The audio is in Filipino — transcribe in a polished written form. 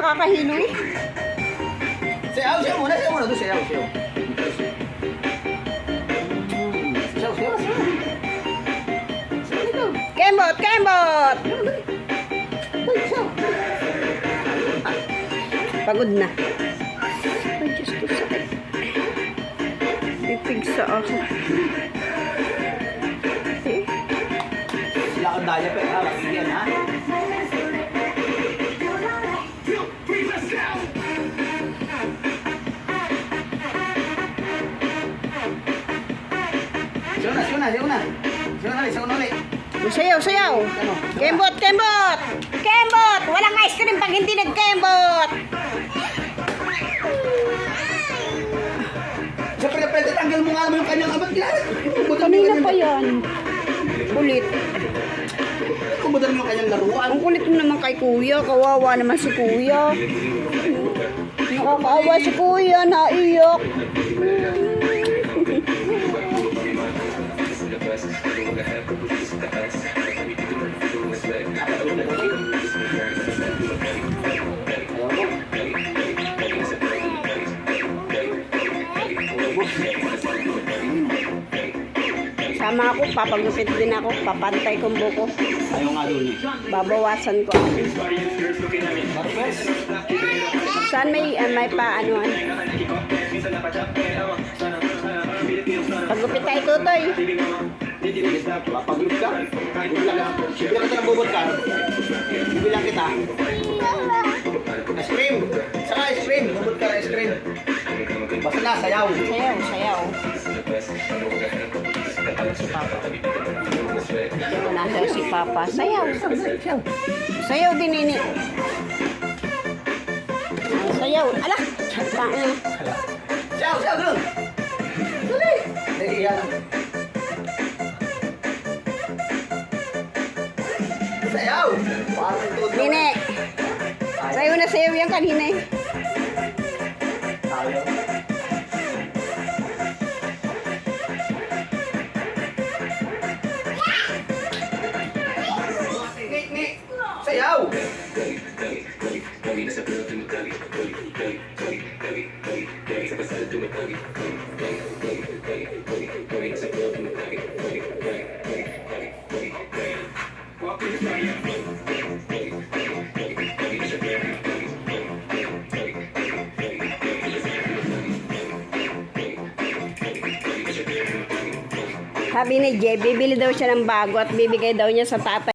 nakakahilo eh. Sayaw, sayaw muna doon, sayaw. Sayaw. Kembot, kembot! Pagod na. Ay, Diyos ko, sakit. Ipig sa ako. Sila kang daya pa, ha? Yan, ha? Sayaw na ulit. Sayaw, sayaw. Kembot, kembot! Kembot! Walang ice cream pag hindi nag-kembot! Siyempre na pwede, tanggal mo nga naman yung kanyang abad yan. Kanina pa yan. Kulit. Kumbudal mo yung kanyang laruan. Ang kulit mo naman kay kuya. Kawawa naman si kuya. Nakakaawa si kuya. Naiyak. Sama ako, papagupit din ako, papantay kong buko. Ayaw nga doon eh. Babawasan ko. Saan may paanoan? Pagupit tayo, Tutoy. Papagulog ka. Siyempre ka ng bubot ka. Bibilang kita. Ice cream. Saka ice cream. Bubot ka ng ice cream. Basta na, sayaw. Sayaw, sayaw. Nasa si Papa. Sayaw. Sayaw din ini. Sayaw. Ala! Paano? Sayaw, doon. Dali. Iyan. Sayaw. Parang tuto. Nine. Sayaw na sayaw yan kanina eh. Ayaw. Sayaw! Sabi ni Jay, bibili daw siya ng bago at bibigay daw niya sa tatay.